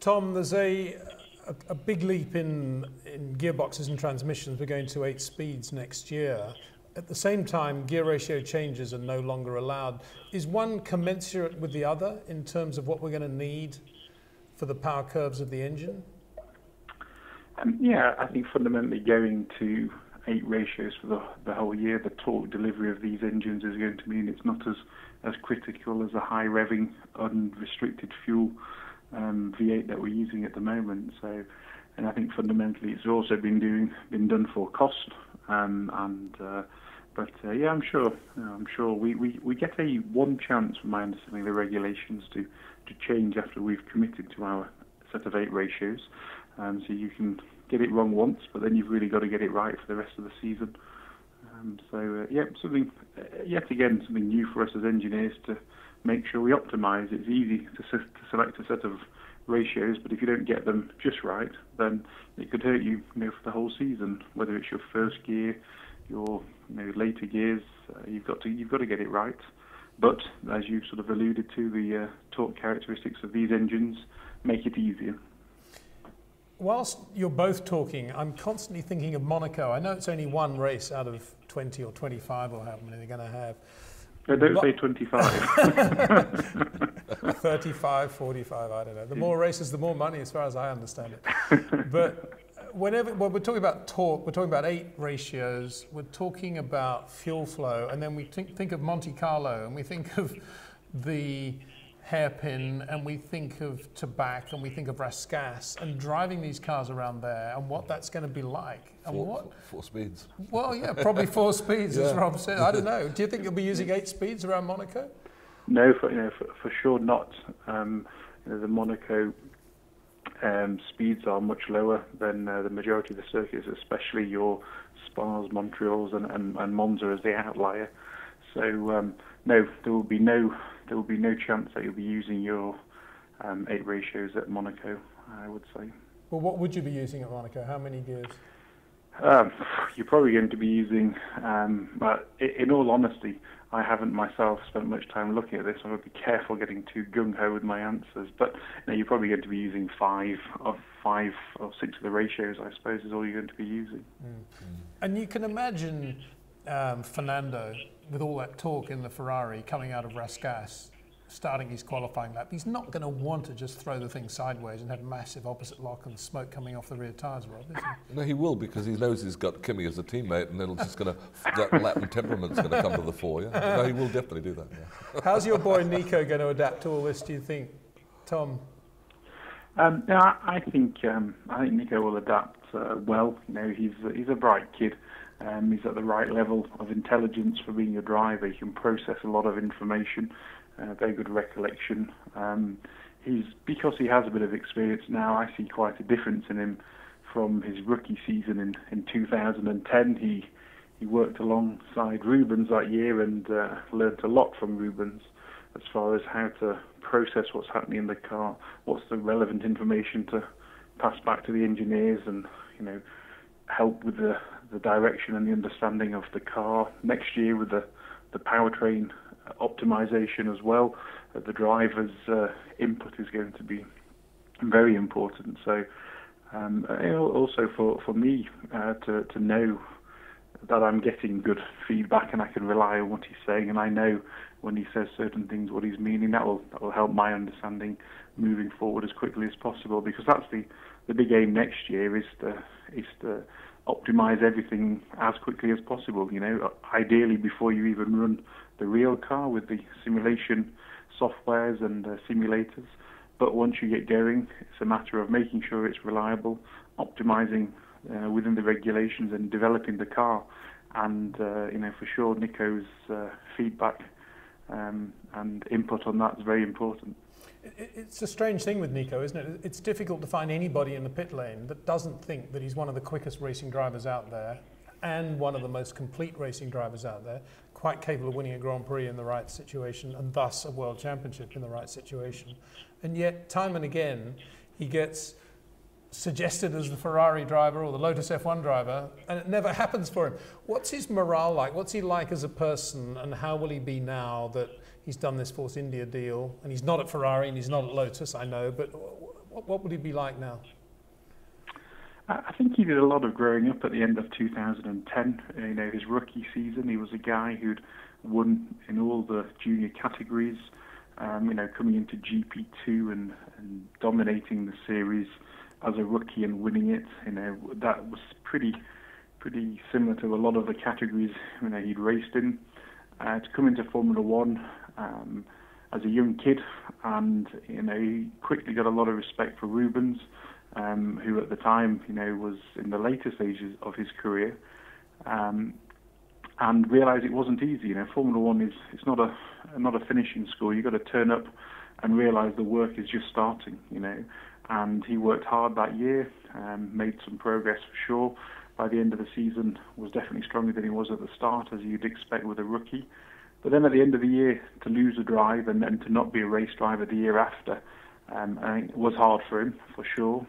Tom, there's a big leap in gearboxes and transmissions. We're going to 8 speeds next year. At the same time, gear ratio changes are no longer allowed. Is one commensurate with the other in terms of what we're going to need for the power curves of the engine? Yeah, I think fundamentally going to 8 ratios for the whole year, the torque delivery of these engines is going to mean it's not as critical as a high revving, unrestricted fuel V8 that we're using at the moment. So, and I think fundamentally it's also been done for cost. But yeah, I'm sure we get one chance, from my understanding of the regulations, to change after we've committed to our set of 8 ratios. So you can get it wrong once, but then you've really got to get it right for the rest of the season. Yeah, yet again, something new for us as engineers to make sure we optimise. It's easy to select a set of ratios, but if you don't get them just right, then it could hurt you, for the whole season. Whether it's your first gear, your later gears, you've got to get it right. But as you sort of alluded to, the torque characteristics of these engines make it easier. Whilst you're both talking, I'm constantly thinking of Monaco. I know it's only one race out of 20 or 25 or how many they're going to have. Don't say 25. 35, 45, I don't know. The more races, the more money, as far as I understand it. But when we're talking about torque, we're talking about 8 ratios, we're talking about fuel flow, and then we think of Monte Carlo, and we think of the hairpin, and we think of Tabac, and we think of Rascasse, and driving these cars around there, and what that's going to be like. And four speeds. Well, yeah, probably 4 speeds, as Rob said. I don't know. Do you think you'll be using 8 speeds around Monaco? No, for sure not. The Monaco speeds are much lower than the majority of the circuits, especially your Spas, Montreals, and Monza as the outlier. So no, there will be no chance that you'll be using your 8 ratios at Monaco, I would say. Well, what would you be using at Monaco? How many gears? You're probably going to be using, but in all honesty, I haven't myself spent much time looking at this. I would be careful getting too gung-ho with my answers. But you're probably going to be using 5 or 6 of the ratios, I suppose, is all you're going to be using. And you can imagine Fernando, with all that torque in the Ferrari coming out of Rascasse, starting his qualifying lap. He's not going to want to just throw the thing sideways and have massive opposite lock and smoke coming off the rear tyres, Rob, is he? No, he will, because he knows he's got Kimi as a teammate, and then that Latin temperament's going to come to the fore. Yeah? No, he will definitely do that. Yeah. How's your boy Nico going to adapt to all this, do you think, Tom? No, I think Nico will adapt well. He's a bright kid. He's at the right level of intelligence for being a driver. He can process a lot of information. Very good recollection. Because he has a bit of experience now, I see quite a difference in him from his rookie season in 2010. He worked alongside Rubens that year and learnt a lot from Rubens as far as how to process what's happening in the car, what's the relevant information to pass back to the engineers, and help with the direction and the understanding of the car. Next year with the powertrain optimization as well, the driver's input is going to be very important. So also for me to know that I'm getting good feedback and I can rely on what he's saying, and I know when he says certain things what he's meaning, that will help my understanding moving forward as quickly as possible, because that's the big aim next year is to optimize everything as quickly as possible, ideally before you even run the real car with the simulation softwares and simulators. But once you get going, it's a matter of making sure it's reliable, optimizing within the regulations, and developing the car. And for sure, Nico's feedback and input on that is very important. It's a strange thing with Nico, isn't it? It's difficult to find anybody in the pit lane that doesn't think that he's one of the quickest racing drivers out there and one of the most complete racing drivers out there, quite capable of winning a Grand Prix in the right situation and thus a World Championship in the right situation. And yet, time and again, he gets suggested as the Ferrari driver or the Lotus F1 driver, and it never happens for him. What's his morale like? What's he like as a person, and how will he be now that he's done this Force India deal, and he's not at Ferrari and he's not at Lotus, I know, but What would he be like now? I think he did a lot of growing up at the end of 2010. You know, his rookie season, he was a guy who'd won in all the junior categories. You know, coming into GP2 and dominating the series as a rookie and winning it. You know, that was pretty similar to a lot of the categories, you know, he'd raced in. To come into Formula One as a young kid, and you know, he quickly got a lot of respect for Rubens, who at the time, you know, was in the later stages of his career, and realised it wasn't easy. You know, Formula One it's not a finishing score. You've got to turn up and realise the work is just starting. You know, and he worked hard that year, made some progress for sure. By the end of the season, was definitely stronger than he was at the start, as you'd expect with a rookie. But then at the end of the year, to lose a drive and then to not be a race driver the year after, I think it was hard for him, for sure.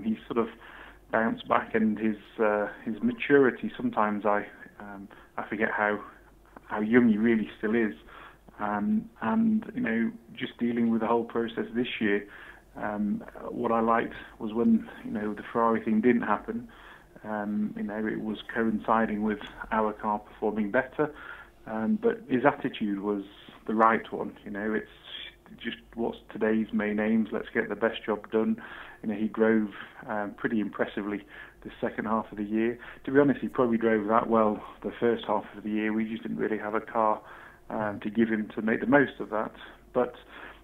He sort of bounced back, and his maturity, sometimes I forget how young he really still is. And, you know, just dealing with the whole process this year, what I liked was when, you know, the Ferrari thing didn't happen, you know, it was coinciding with our car performing better. But his attitude was the right one. You know, it's just what's today's main aims. Let's get the best job done. You know, he drove pretty impressively the second half of the year. To be honest, he probably drove that well the first half of the year. We just didn't really have a car to give him to make the most of that. But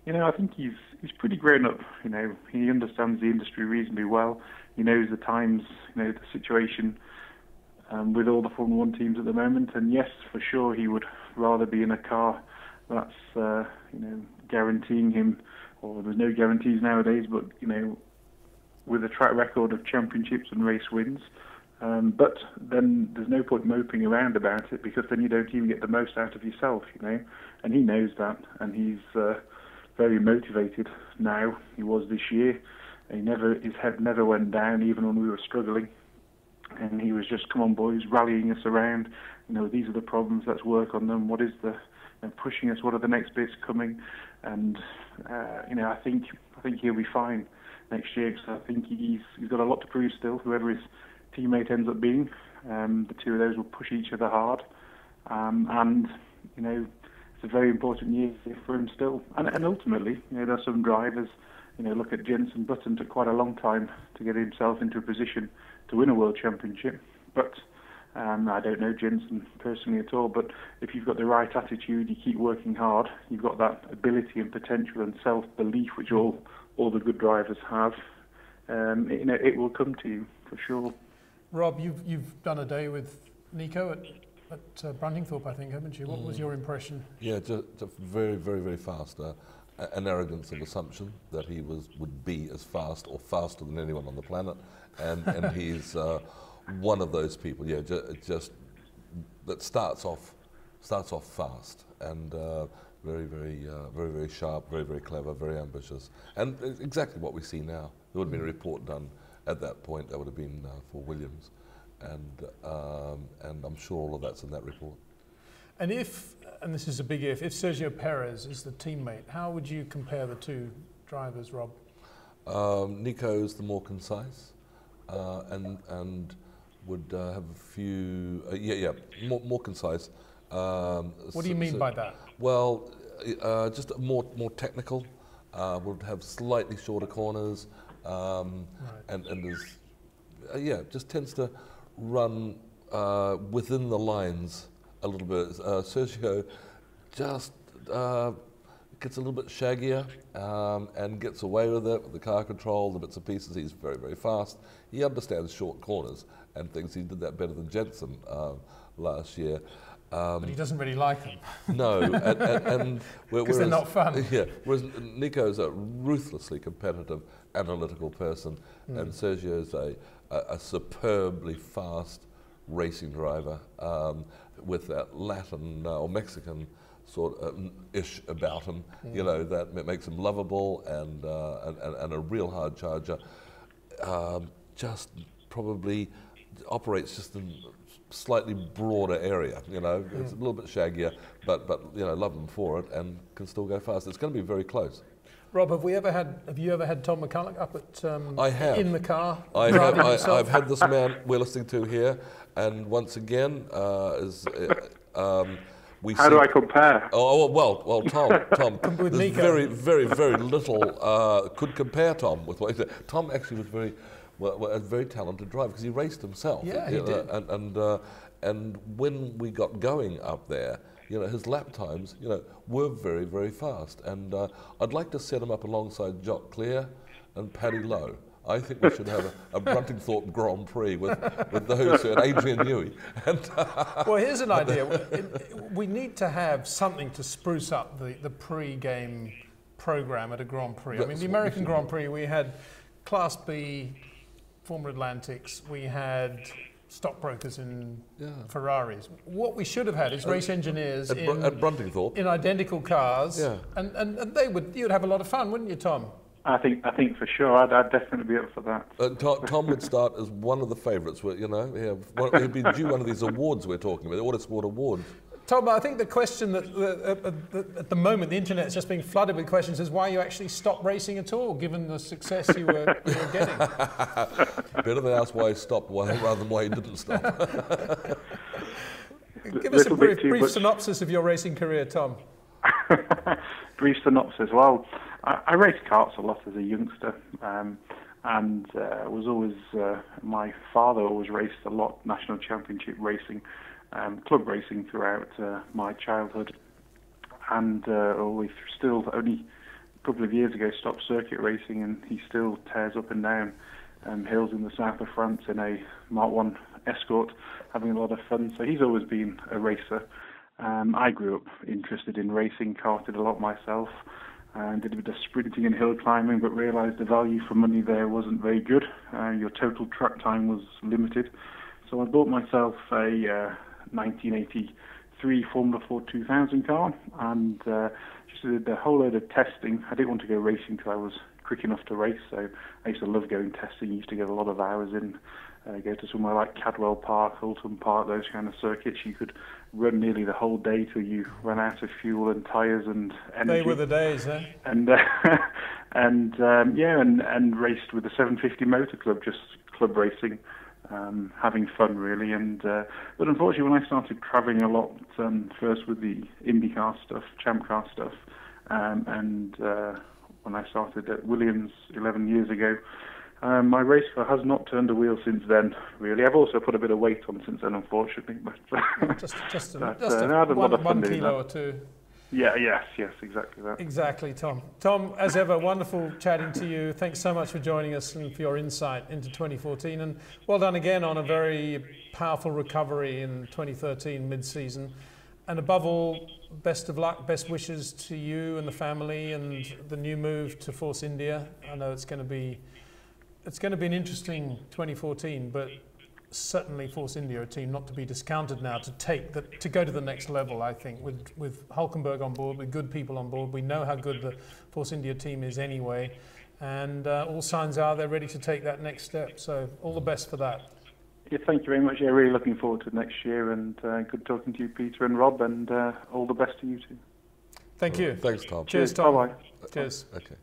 you know, I think he's pretty grown up. You know, he understands the industry reasonably well. He knows the times, you know, the situation with all the Formula One teams at the moment. And yes, for sure, he would rather be in a car that's, you know, guaranteeing him, or there's no guarantees nowadays, but, you know, with a track record of championships and race wins. But then there's no point moping around about it, because then you don't even get the most out of yourself, you know. And he knows that, and he's very motivated now. He was this year. His head never went down, even when we were struggling. And he was just, come on boys, rallying us around. You know, these are the problems, let's work on them. What is and pushing us, what are the next bits coming? And, you know, I think he'll be fine next year, because I think he's got a lot to prove still, whoever his teammate ends up being. The two of those will push each other hard. And, you know, it's a very important year for him still. And ultimately, you know, there are some drivers, you know, look at Jenson Button, took quite a long time to get himself into a position to win a world championship. But I don't know Jenson personally at all, but if you've got the right attitude, you keep working hard, you've got that ability and potential and self-belief, which all the good drivers have, you know, it will come to you, for sure. Rob, you've done a day with Nico at Bruntingthorpe, I think, haven't you? What was your impression? Yeah, just very, very, very fast. An arrogance of assumption that he would be as fast or faster than anyone on the planet, and he's one of those people. Yeah, just that starts off fast and very, very, very, very sharp, very, very clever, very ambitious, and exactly what we see now. There would have been a report done at that point. That would have been for Williams, and I'm sure all of that's in that report. And and this is a big if Sergio Perez is the teammate, how would you compare the two drivers, Rob? Nico's the more concise, and would have a few, more concise. What do you mean by that? Well, just more technical. Would have slightly shorter corners, and is, just tends to run within the lines a little bit. Sergio just gets a little bit shaggier and gets away with it, with the car control, the bits and pieces. He's very, very fast. He understands short corners and thinks he did that better than Jenson last year. But he doesn't really like them. No, and because they're not fun. Yeah, whereas Nico's a ruthlessly competitive, analytical person, and Sergio's a superbly fast racing driver with that Latin or Mexican sort of ish about him, you know, that makes him lovable and a real hard charger. Just probably operates just in slightly broader area. You know, it's a little bit shaggier, but you know, love them for it and can still go fast. It's going to be very close. Rob, have you ever had Tom McCullough up at I have. in the car? I've had this man we're listening to here, and once again, we. How do I compare? Oh well, Tom. With there's Nico. very little could compare Tom with what he did. Tom actually was a very talented driver because he raced himself. Yeah, he did. And when we got going up there, you know, his lap times, you know, were very fast. And I'd like to set him up alongside Jock Clear and Paddy Lowe. I think we should have a Bruntingthorpe Grand Prix with those two and Adrian Newey. Well, here's an idea. We need to have something to spruce up the pre-game program at a Grand Prix. I mean, the American Grand Prix, we had Class B former Atlantics, we had stockbrokers in Ferraris. What we should have had is race engineers at Bruntingthorpe in identical cars, and you'd have a lot of fun, wouldn't you, Tom? I think for sure I'd definitely be up for that. Tom would start as one of the favourites. You know, he'd be due one of these awards we're talking about, the Autosport Awards. Tom, I think the question that at the moment the internet's just being flooded with questions is why you actually stopped racing at all, given the success you were getting. Better than ask why he stopped rather than why he didn't stop. Give us a brief synopsis of your racing career, Tom. Brief synopsis. Well, I raced karts a lot as a youngster, and was always my father always raced a lot national championship racing. Club racing throughout my childhood, and we still only a couple of years ago stopped circuit racing, and he still tears up and down hills in the south of France in a Mark 1 Escort, having a lot of fun. So he's always been a racer. I grew up interested in racing, karted a lot myself, and did a bit of sprinting and hill climbing, but realised the value for money there wasn't very good. Your total track time was limited. So I bought myself a 1983 Formula 4 2000 car, and just did a whole load of testing. I didn't want to go racing until I was quick enough to race, so I used to love going testing. Used to get a lot of hours in, go to somewhere like Cadwell Park, Hulton Park, those kind of circuits. You could run nearly the whole day till you ran out of fuel and tyres and energy. They were the days, eh? And and raced with the 750 Motor Club, just club racing. Having fun really, but unfortunately when I started travelling a lot, first with the IndyCar stuff, Champ Car stuff, and when I started at Williams 11 years ago, my race car has not turned a wheel since then. Really, I've also put a bit of weight on since then, unfortunately. But just one kilo or two. Yeah, yes, exactly that. Exactly, Tom. Tom, as ever, wonderful chatting to you. Thanks so much for joining us and for your insight into 2014. And well done again on a very powerful recovery in 2013 mid-season. And above all, best of luck, best wishes to you and the family and the new move to Force India. I know it's going to be an interesting 2014, but certainly Force India, a team not to be discounted now, to go to the next level. I think with Hulkenberg on board, with good people on board, we know how good the Force India team is anyway, and all signs are they're ready to take that next step. So all the best for that. Yeah, thank you very much. Yeah, really looking forward to next year, and good talking to you, Peter and Rob, and all the best to you too. Thank you. Thanks, Tom. Cheers, Tom. Bye bye. Cheers. Okay.